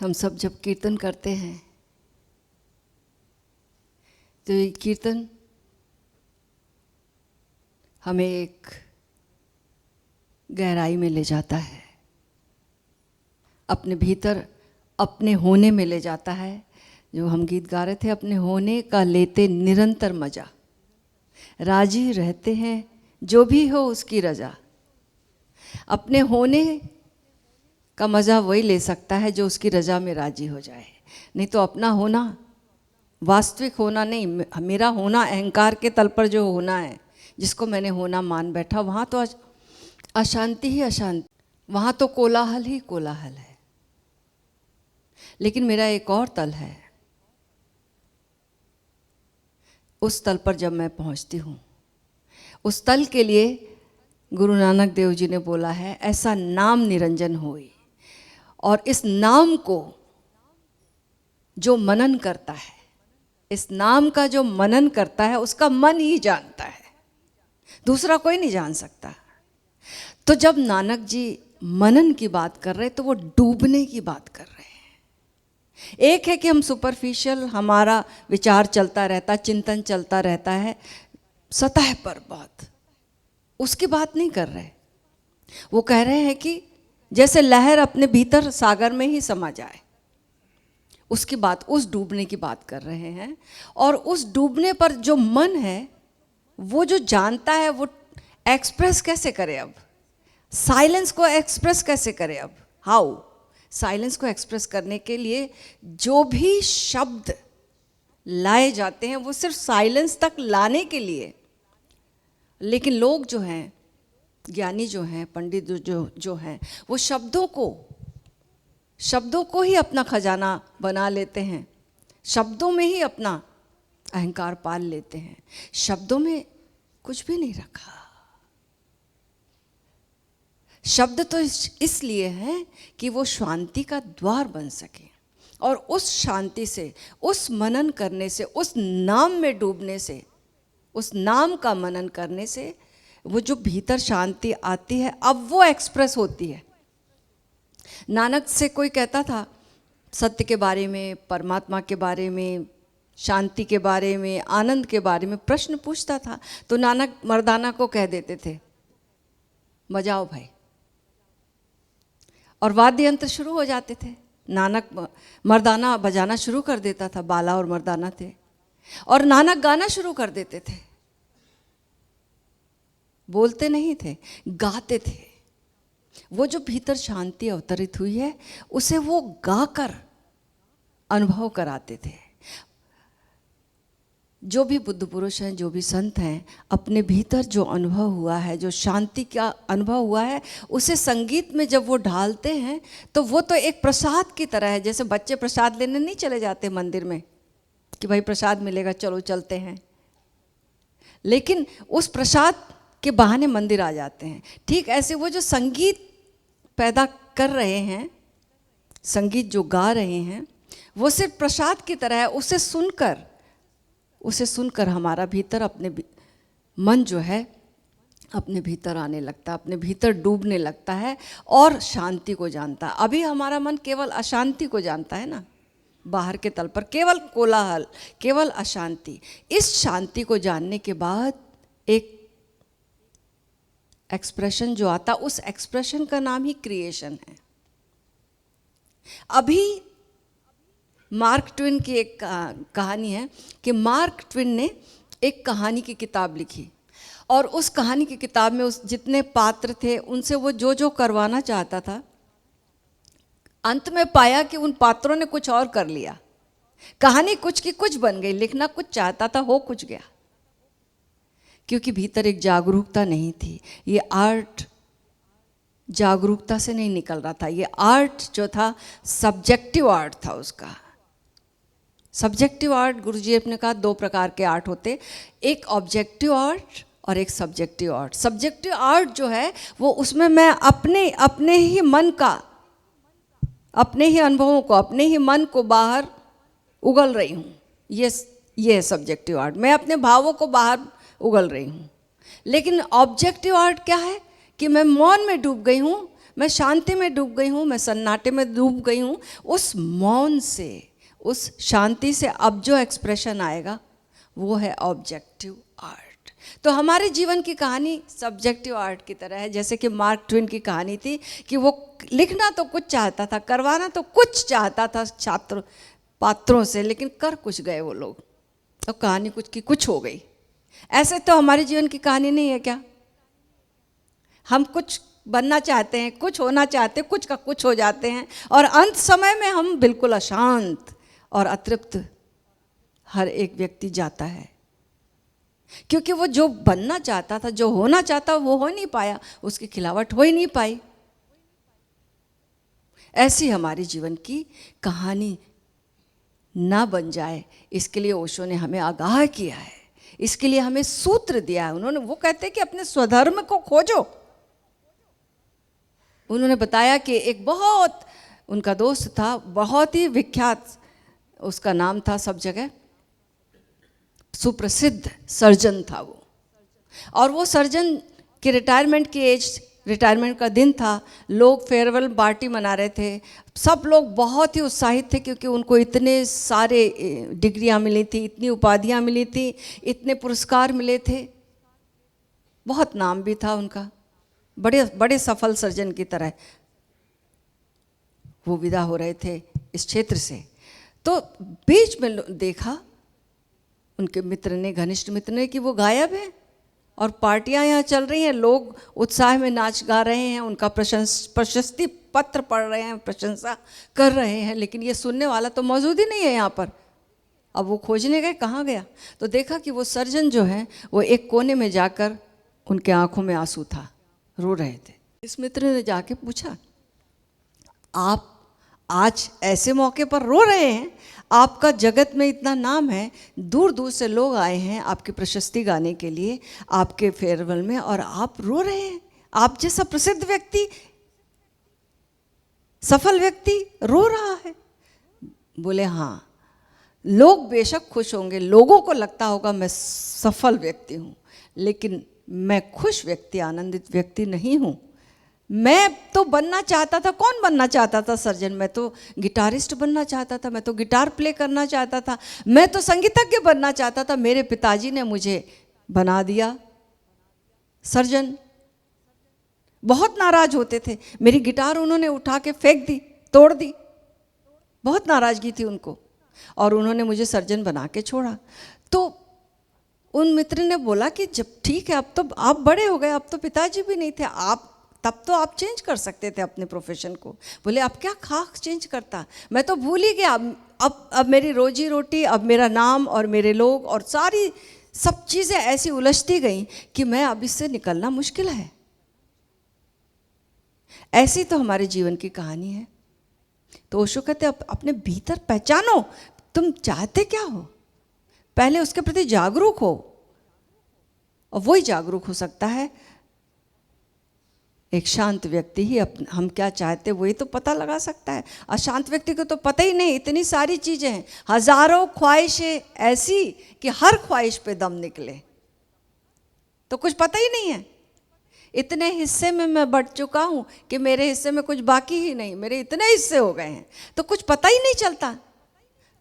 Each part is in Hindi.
हम सब जब कीर्तन करते हैं तो ये कीर्तन हमें एक गहराई में ले जाता है, अपने भीतर अपने होने में ले जाता है। जो हम गीत गा रहे थे, अपने होने का लेते निरंतर मजा, राजी रहते हैं जो भी हो उसकी रजा। अपने होने का मज़ा वही ले सकता है जो उसकी रजा में राजी हो जाए, नहीं तो अपना होना वास्तविक होना नहीं, मेरा होना अहंकार के तल पर जो होना है, जिसको मैंने होना मान बैठा, वहाँ तो अशांति ही अशांति, वहाँ तो कोलाहल ही कोलाहल है। लेकिन मेरा एक और तल है, उस तल पर जब मैं पहुँचती हूँ, उस तल के लिए गुरु नानक देव जी ने बोला है, ऐसा नाम निरंजन होई। और इस नाम को जो मनन करता है, इस नाम का जो मनन करता है, उसका मन ही जानता है, दूसरा कोई नहीं जान सकता। तो जब नानक जी मनन की बात कर रहे तो वो डूबने की बात कर रहे हैं। एक है कि हम सुपरफिशियल, हमारा विचार चलता रहता, चिंतन चलता रहता है सतह पर बहुत, उसकी बात नहीं कर रहे। वो कह रहे हैं कि जैसे लहर अपने भीतर सागर में ही समा जाए, उसकी बात, उस डूबने की बात कर रहे हैं। और उस डूबने पर जो मन है, वो जो जानता है, वो एक्सप्रेस कैसे करे अब, साइलेंस को एक्सप्रेस कैसे करे अब, हाउ, साइलेंस को एक्सप्रेस करने के लिए जो भी शब्द लाए जाते हैं वो सिर्फ साइलेंस तक लाने के लिए। लेकिन लोग जो हैं, ज्ञानी जो हैं, पंडित जो हैं, वो शब्दों को ही अपना खजाना बना लेते हैं, शब्दों में ही अपना अहंकार पाल लेते हैं, शब्दों में कुछ भी नहीं रखा। शब्द तो इसलिए है कि वो शांति का द्वार बन सके, और उस शांति से, उस मनन करने से, उस नाम में डूबने से, उस नाम का मनन करने से वो जो भीतर शांति आती है, अब वो एक्सप्रेस होती है। नानक से कोई कहता था सत्य के बारे में, परमात्मा के बारे में, शांति के बारे में, आनंद के बारे में प्रश्न पूछता था, तो नानक मर्दाना को कह देते थे, बजाओ भाई, और वाद्य यंत्र शुरू हो जाते थे। नानक मर्दाना बजाना शुरू कर देता था, बाला और मर्दाना थे, और नानक गाना शुरू कर देते थे। बोलते नहीं थे, गाते थे। वो जो भीतर शांति अवतरित हुई है, उसे वो गाकर अनुभव कराते थे। जो भी बुद्ध पुरुष हैं, जो भी संत हैं, अपने भीतर जो अनुभव हुआ है, जो शांति का अनुभव हुआ है, उसे संगीत में जब वो ढालते हैं तो वो तो एक प्रसाद की तरह है। जैसे बच्चे प्रसाद लेने नहीं चले जाते मंदिर में कि भाई प्रसाद मिलेगा, चलो चलते हैं, लेकिन उस प्रसाद के बहाने मंदिर आ जाते हैं। ठीक ऐसे वो जो संगीत पैदा कर रहे हैं, संगीत जो गा रहे हैं, वो सिर्फ प्रसाद की तरह है। उसे सुनकर हमारा भीतर, अपने मन जो है अपने भीतर आने लगता है, अपने भीतर डूबने लगता है और शांति को जानता है। अभी हमारा मन केवल अशांति को जानता है ना, बाहर के तल पर केवल कोलाहल, केवल अशांति। इस शांति को जानने के बाद एक एक्सप्रेशन जो आता, उस एक्सप्रेशन का नाम ही क्रिएशन है। अभी मार्क ट्विन की एक कहानी है कि मार्क ट्विन ने एक कहानी की किताब लिखी, और उस कहानी की किताब में उस जितने पात्र थे उनसे वो जो जो करवाना चाहता था, अंत में पाया कि उन पात्रों ने कुछ और कर लिया। कहानी कुछ की कुछ बन गई, लिखना कुछ चाहता था, हो कुछ गया, क्योंकि भीतर एक जागरूकता नहीं थी। ये आर्ट जागरूकता से नहीं निकल रहा था। ये आर्ट जो था सब्जेक्टिव आर्ट था। उसका सब्जेक्टिव आर्ट, गुरुजी ने कहा दो प्रकार के आर्ट होते, एक ऑब्जेक्टिव आर्ट और एक सब्जेक्टिव आर्ट। सब्जेक्टिव आर्ट जो है वो, उसमें मैं अपने ही मन का, अपने ही अनुभवों को, अपने ही मन को बाहर उगल रही हूँ। ये है सब्जेक्टिव आर्ट, मैं अपने भावों को बाहर उगल रही हूँ। लेकिन ऑब्जेक्टिव आर्ट क्या है कि मैं मौन में डूब गई हूँ, मैं शांति में डूब गई हूँ, मैं सन्नाटे में डूब गई हूँ। उस मौन से, उस शांति से अब जो एक्सप्रेशन आएगा वो है ऑब्जेक्टिव आर्ट। तो हमारे जीवन की कहानी सब्जेक्टिव आर्ट की तरह है। जैसे कि मार्क ट्वेन की कहानी थी कि वो लिखना तो कुछ चाहता था, करवाना तो कुछ चाहता था छात्र पात्रों से, लेकिन कर कुछ गए वो लोग, तो कहानी कुछ की कुछ हो गई। ऐसे तो हमारे जीवन की कहानी नहीं है क्या? हम कुछ बनना चाहते हैं, कुछ होना चाहते हैं, कुछ का कुछ हो जाते हैं, और अंत समय में हम बिल्कुल अशांत और अतृप्त हर एक व्यक्ति जाता है, क्योंकि वो जो बनना चाहता था, जो होना चाहता वो हो नहीं पाया, उसकी खिलावट हो ही नहीं पाई। ऐसी हमारी जीवन की कहानी ना बन जाए, इसके लिए ओशो ने हमें आगाह किया है, इसके लिए हमें सूत्र दिया है। उन्होंने, वो कहते हैं कि अपने स्वधर्म को खोजो। उन्होंने बताया कि एक बहुत उनका दोस्त था, बहुत ही विख्यात, उसका नाम था सब जगह, सुप्रसिद्ध सर्जन था वो, और वो सर्जन के रिटायरमेंट का दिन था। लोग फेयरवेल पार्टी मना रहे थे, सब लोग बहुत ही उत्साहित थे, क्योंकि उनको इतने सारे डिग्रियां मिली थी, इतनी उपाधियां मिली थी, इतने पुरस्कार मिले थे, बहुत नाम भी था उनका, बड़े बड़े सफल सर्जन की तरह वो विदा हो रहे थे इस क्षेत्र से। तो बीच में देखा उनके मित्र ने, घनिष्ठ मित्र ने, कि वो गायब है और पार्टियां यहाँ चल रही हैं, लोग उत्साह में नाच गा रहे हैं, उनका प्रशस्ति पत्र पढ़ रहे हैं, प्रशंसा कर रहे हैं, लेकिन ये सुनने वाला तो मौजूद ही नहीं है यहाँ पर। अब वो खोजने गए, कहाँ गया? तो देखा कि वो सर्जन जो है वो एक कोने में जाकर, उनके आंखों में आंसू था, रो रहे थे। इस मित्र ने जाके पूछा, आप आज ऐसे मौके पर रो रहे हैं? आपका जगत में इतना नाम है, दूर दूर से लोग आए हैं आपकी प्रशस्ति गाने के लिए, आपके फेयरवेल में, और आप रो रहे हैं? आप जैसा प्रसिद्ध व्यक्ति, सफल व्यक्ति रो रहा है? बोले हाँ, लोग बेशक खुश होंगे, लोगों को लगता होगा मैं सफल व्यक्ति हूँ, लेकिन मैं खुश व्यक्ति, आनंदित व्यक्ति नहीं हूँ। मैं तो बनना चाहता था, कौन बनना चाहता था सर्जन? मैं तो गिटारिस्ट बनना चाहता था, मैं तो गिटार प्ले करना चाहता था, मैं तो संगीतज्ञ बनना चाहता था। मेरे पिताजी ने मुझे बना दिया सर्जन। बहुत नाराज होते थे, मेरी गिटार उन्होंने उठा के फेंक दी, तोड़ दी, बहुत नाराजगी थी उनको, और उन्होंने मुझे सर्जन बना के छोड़ा। तो उन मित्र ने बोला कि जब ठीक है, अब तो आप बड़े हो गए, अब तो पिताजी भी नहीं थे, आप तब तो आप चेंज कर सकते थे अपने प्रोफेशन को। बोले अब क्या खास चेंज करता, मैं तो भूल ही गया, अब मेरी रोजी रोटी, अब मेरा नाम और मेरे लोग और सारी सब चीज़ें ऐसी उलझती गई कि मैं अब इससे निकलना मुश्किल है। ऐसी तो हमारे जीवन की कहानी है। तो ओशो कहते अपने भीतर पहचानो, तुम चाहते क्या हो, पहले उसके प्रति जागरूक हो, और वही जागरूक हो सकता है। एक शांत व्यक्ति ही हम क्या चाहते वही तो पता लगा सकता है। अशांत व्यक्ति को तो पता ही नहीं, इतनी सारी चीज़ें हैं, हजारों ख्वाहिशें ऐसी कि हर ख्वाहिश पे दम निकले, तो कुछ पता ही नहीं है। इतने हिस्से में मैं बट चुका हूँ कि मेरे हिस्से में कुछ बाकी ही नहीं, मेरे इतने हिस्से हो गए हैं, तो कुछ पता ही नहीं चलता।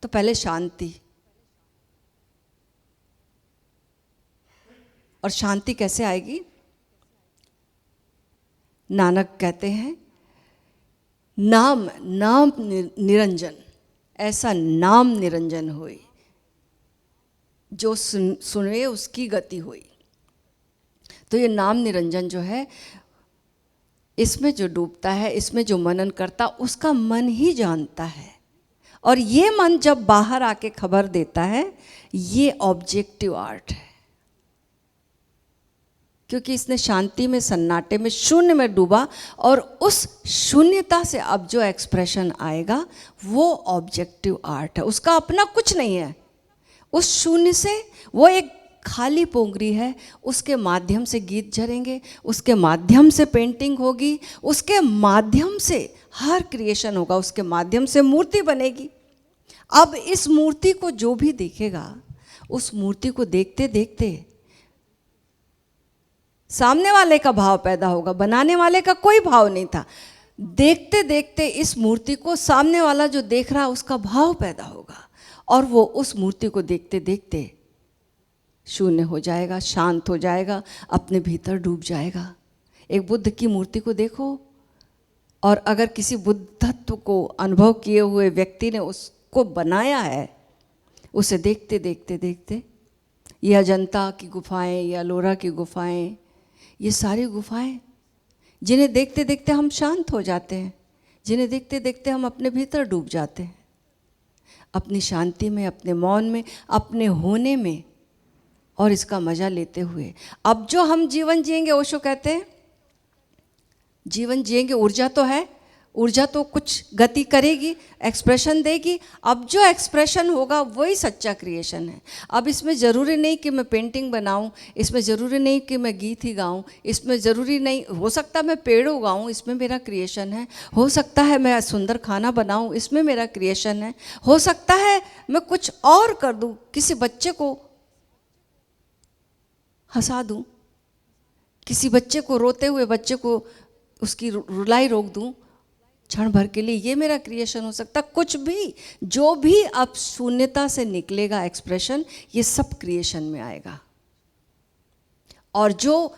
तो पहले शांति, और शांति कैसे आएगी? नानक कहते हैं, नाम निरंजन, ऐसा नाम निरंजन हुई, जो सुने उसकी गति हुई। तो ये नाम निरंजन जो है, इसमें जो डूबता है, इसमें जो मनन करता, उसका मन ही जानता है। और ये मन जब बाहर आके खबर देता है, ये ऑब्जेक्टिव आर्ट है, क्योंकि इसने शांति में, सन्नाटे में, शून्य में डूबा, और उस शून्यता से अब जो एक्सप्रेशन आएगा वो ऑब्जेक्टिव आर्ट है। उसका अपना कुछ नहीं है, उस शून्य से वो एक खाली पोंगरी है, उसके माध्यम से गीत झरेंगे, उसके माध्यम से पेंटिंग होगी, उसके माध्यम से हर क्रिएशन होगा, उसके माध्यम से मूर्ति बनेगी। अब इस मूर्ति को जो भी देखेगा, उस मूर्ति को देखते देखते सामने वाले का भाव पैदा होगा, बनाने वाले का कोई भाव नहीं था। देखते देखते इस मूर्ति को सामने वाला जो देख रहा है उसका भाव पैदा होगा, और वो उस मूर्ति को देखते देखते शून्य हो जाएगा, शांत हो जाएगा, अपने भीतर डूब जाएगा। एक बुद्ध की मूर्ति को देखो, और अगर किसी बुद्धत्व को अनुभव किए हुए व्यक्ति ने उसको बनाया है, उसे देखते देखते देखते ये अजंता की गुफाएं या एलोरा की गुफाएं, ये सारी गुफाएं जिन्हें देखते देखते हम शांत हो जाते हैं, जिन्हें देखते देखते हम अपने भीतर डूब जाते हैं, अपनी शांति में, अपने मौन में, अपने होने में, और इसका मज़ा लेते हुए अब जो हम जीवन जिएंगे, ओशो कहते हैं जीवन जिएंगे, ऊर्जा तो है, ऊर्जा तो कुछ गति करेगी, एक्सप्रेशन देगी। अब जो एक्सप्रेशन होगा वही सच्चा क्रिएशन है। अब इसमें ज़रूरी नहीं कि मैं पेंटिंग बनाऊं, इसमें ज़रूरी नहीं कि मैं गीत ही गाऊं, इसमें ज़रूरी नहीं, हो सकता मैं पेड़ उगाऊं, इसमें मेरा क्रिएशन है, हो सकता है मैं सुंदर खाना बनाऊं, इसमें मेरा क्रिएशन है, हो सकता है मैं कुछ और कर दूं, किसी बच्चे को हंसा दूं, किसी बच्चे को, रोते हुए बच्चे को उसकी रुलाई रोक दूं क्षण भर के लिए, ये मेरा क्रिएशन हो सकता। कुछ भी, जो भी अब शून्यता से निकलेगा एक्सप्रेशन, ये सब क्रिएशन में आएगा। और जो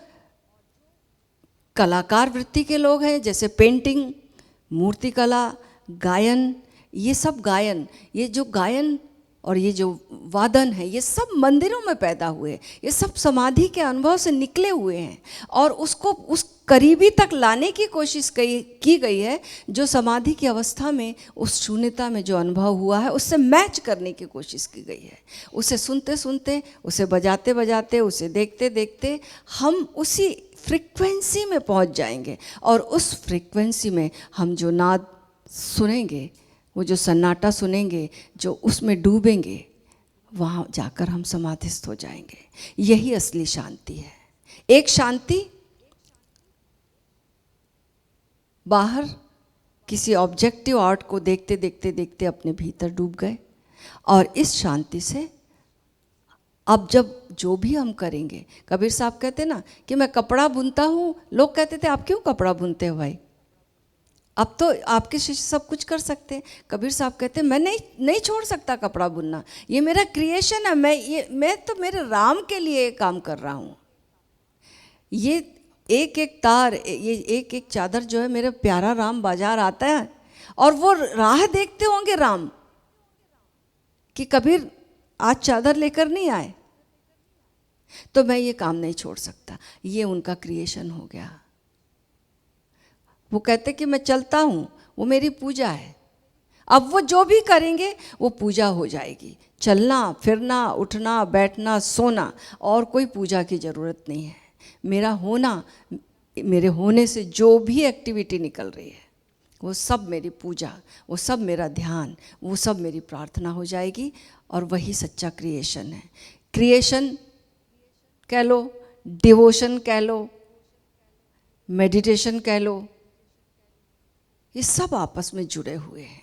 कलाकार वृत्ति के लोग हैं, जैसे पेंटिंग, मूर्तिकला, गायन, ये सब गायन, ये जो गायन और ये जो वादन है, ये सब मंदिरों में पैदा हुए, ये सब समाधि के अनुभव से निकले हुए हैं, और उसको उस करीबी तक लाने की कोशिश की गई है, जो समाधि की अवस्था में उस शून्यता में जो अनुभव हुआ है उससे मैच करने की कोशिश की गई है। उसे सुनते सुनते, उसे बजाते बजाते, उसे देखते देखते हम उसी फ्रीक्वेंसी में पहुंच जाएंगे, और उस फ्रीक्वेंसी में हम जो नाद सुनेंगे, वो जो सन्नाटा सुनेंगे, जो उसमें डूबेंगे, वहाँ जाकर हम समाधिस्थ हो जाएंगे। यही असली शांति है। एक शांति बाहर किसी ऑब्जेक्टिव आर्ट को देखते देखते देखते अपने भीतर डूब गए, और इस शांति से अब जब जो भी हम करेंगे, कबीर साहब कहते ना कि मैं कपड़ा बुनता हूँ, लोग कहते थे आप क्यों कपड़ा बुनते हो भाई, अब तो आपके शिष्य सब कुछ कर सकते हैं। कबीर साहब कहते हैं मैं नहीं छोड़ सकता कपड़ा बुनना, ये मेरा क्रिएशन है, मैं तो मेरे राम के लिए काम कर रहा हूँ। ये एक एक तार, ये एक एक चादर जो है, मेरा प्यारा राम बाजार आता है, और वो राह देखते होंगे राम कि कबीर आज चादर लेकर नहीं आए, तो मैं ये काम नहीं छोड़ सकता। ये उनका क्रिएशन हो गया। वो कहते कि मैं चलता हूँ, वो मेरी पूजा है। अब वो जो भी करेंगे वो पूजा हो जाएगी। चलना, फिरना, उठना, बैठना, सोना, और कोई पूजा की ज़रूरत नहीं है। मेरा होना, मेरे होने से जो भी एक्टिविटी निकल रही है, वो सब मेरी पूजा, वो सब मेरा ध्यान, वो सब मेरी प्रार्थना हो जाएगी, और वही सच्चा क्रिएशन है। क्रिएशन कह लो, डिवोशन कह लो, मेडिटेशन कह लो, ये सब आपस में जुड़े हुए हैं।